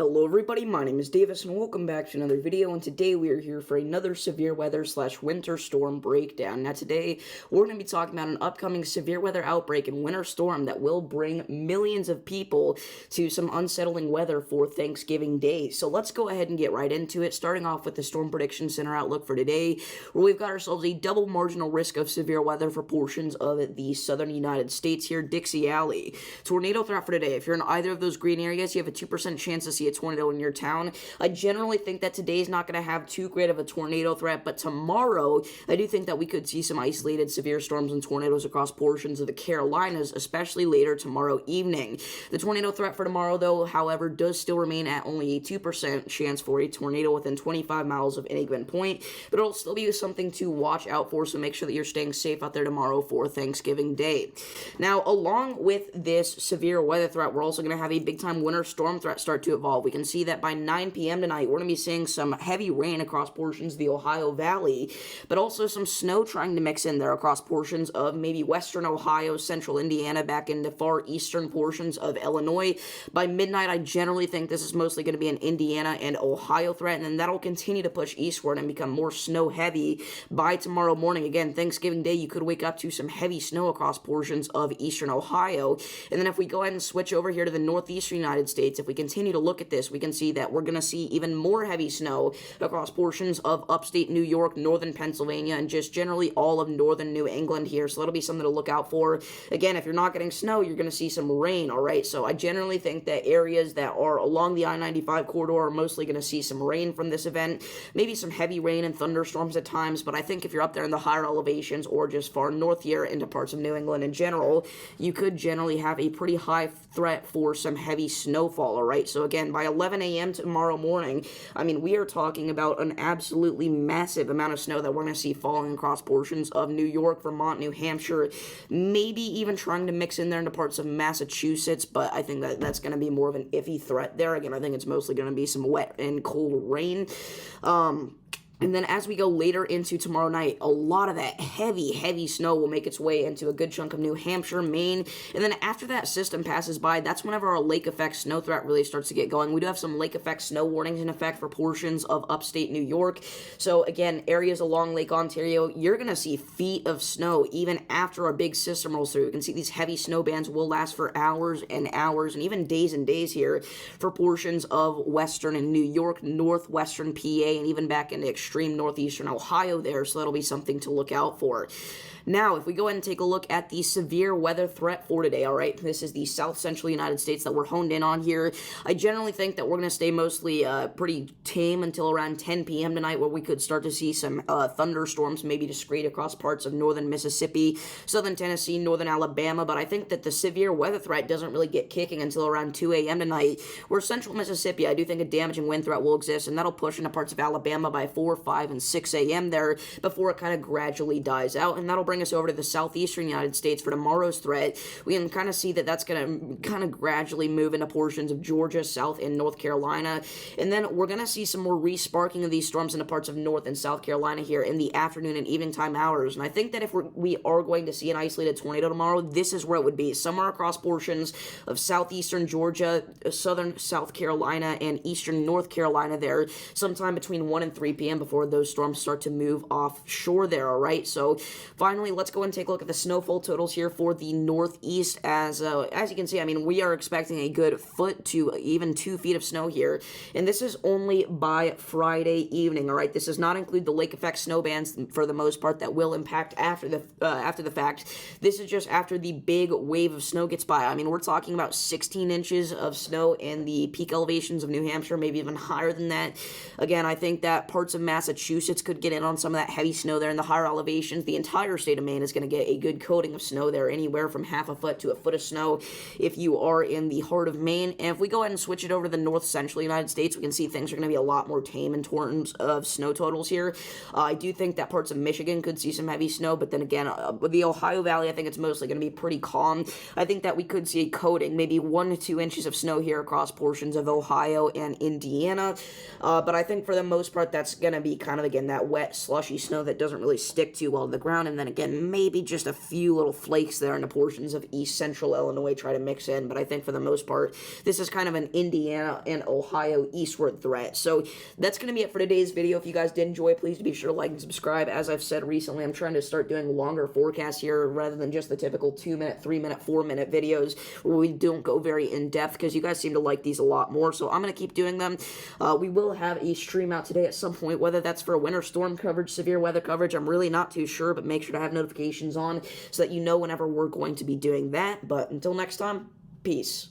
Hello everybody, my name is Davis and welcome back to another video, and today we are here for another severe weather / winter storm breakdown. Now today, we're going to be talking about an upcoming severe weather outbreak and winter storm that will bring millions of people to some unsettling weather for Thanksgiving Day. So let's go ahead and get right into it, starting off with the Storm Prediction Center outlook for today, where we've got ourselves a double marginal risk of severe weather for portions of the southern United States here. Dixie Alley. Tornado threat for today. If you're in either of those green areas, you have a 2% chance to see a tornado in your town. I generally think that today's not going to have too great of a tornado threat, but tomorrow I do think that we could see some isolated severe storms and tornadoes across portions of the Carolinas, especially later tomorrow evening. The tornado threat for tomorrow, though, however, does still remain at only a 2% chance for a tornado within 25 miles of any given point, but it'll still be something to watch out for, so make sure that you're staying safe out there tomorrow for Thanksgiving Day. Now, along with this severe weather threat, we're also going to have a big-time winter storm threat start to evolve. We can see that by 9 p.m. tonight, we're going to be seeing some heavy rain across portions of the Ohio Valley, but also some snow trying to mix in there across portions of maybe western Ohio, central Indiana, back into far eastern portions of Illinois. By midnight, I generally think this is mostly going to be an Indiana and Ohio threat, and then that'll continue to push eastward and become more snow heavy by tomorrow morning. Again, Thanksgiving Day, you could wake up to some heavy snow across portions of eastern Ohio. And then if we go ahead and switch over here to the northeastern United States, if we continue to look at this, we can see that we're going to see even more heavy snow across portions of upstate New York, northern Pennsylvania, and just generally all of northern New England here. So that'll be something to look out for. Again, if you're not getting snow, you're going to see some rain, all right? So I generally think that areas that are along the I-95 corridor are mostly going to see some rain from this event. Maybe some heavy rain and thunderstorms at times, but I think if you're up there in the higher elevations or just far north here into parts of New England in general, you could generally have a pretty high threat for some heavy snowfall, all right? So again, by 11 a.m. tomorrow morning, I mean, we are talking about an absolutely massive amount of snow that we're going to see falling across portions of New York, Vermont, New Hampshire, maybe even trying to mix in there into parts of Massachusetts, but I think that that's going to be more of an iffy threat there. Again, I think it's mostly going to be some wet and cold rain. And then as we go later into tomorrow night, a lot of that heavy snow will make its way into a good chunk of New Hampshire, Maine. And then after that system passes by, that's whenever our lake effect snow threat really starts to get going. We do have some lake effect snow warnings in effect for portions of upstate New York. So again, areas along Lake Ontario, you're going to see feet of snow even after a big system rolls through. You can see these heavy snow bands will last for hours and hours and even days and days here for portions of western and New York, northwestern PA, and even back into extreme northeastern Ohio there, so that'll be something to look out for. Now, if we go ahead and take a look at the severe weather threat for today, all right, this is the south central United States that we're honed in on here. I generally think that we're going to stay mostly pretty tame until around 10 p.m. tonight, where we could start to see some thunderstorms, maybe discrete across parts of northern Mississippi, southern Tennessee, northern Alabama, but I think that the severe weather threat doesn't really get kicking until around 2 a.m. tonight, where central Mississippi, I do think a damaging wind threat will exist, and that'll push into parts of Alabama by 4, 5, and 6 a.m. there before it kind of gradually dies out, and that'll bring us over to the southeastern United States for tomorrow's threat. We can kind of see that that's going to kind of gradually move into portions of Georgia, South, and North Carolina, and then we're going to see some more re-sparking of these storms into parts of North and South Carolina here in the afternoon and evening time hours, and I think that if we are going to see an isolated tornado tomorrow, this is where it would be, somewhere across portions of southeastern Georgia, southern South Carolina, and eastern North Carolina there, sometime between 1 and 3 p.m. before those storms start to move offshore there, all right? So finally, let's go and take a look at the snowfall totals here for the Northeast. As you can see, I mean, we are expecting a good foot to even 2 feet of snow here, and this is only by Friday evening, all right? This does not include the lake effect snow bands for the most part that will impact after the fact. This is just after the big wave of snow gets by. I mean, we're talking about 16 inches of snow in the peak elevations of New Hampshire, maybe even higher than that. Again, I think that parts of Massachusetts could get in on some of that heavy snow there in the higher elevations. The entire state of Maine is going to get a good coating of snow there, anywhere from half a foot to a foot of snow if you are in the heart of Maine. And if we go ahead and switch it over to the north central United States, we can see things are going to be a lot more tame in terms of snow totals here. I do think that parts of Michigan could see some heavy snow, but then again, with the Ohio Valley, I think it's mostly going to be pretty calm. I think that we could see a coating, maybe 1 to 2 inches of snow here across portions of Ohio and Indiana, but I think for the most part, that's going to be kind of, again, that wet, slushy snow that doesn't really stick too well to the ground, and then again, Again, maybe just a few little flakes there in the portions of east central Illinois try to mix in, but I think for the most part, this is kind of an Indiana and Ohio eastward threat. So that's going to be it for today's video. If you guys did enjoy, please be sure to like and subscribe. As I've said recently, I'm trying to start doing longer forecasts here rather than just the typical 2-minute, 3-minute, 4-minute videos where we don't go very in-depth, because you guys seem to like these a lot more, so I'm going to keep doing them. We will have a stream out today at some point, whether that's for winter storm coverage, severe weather coverage, I'm really not too sure, but make sure to have notifications on so that you know whenever we're going to be doing that. But until next time, peace.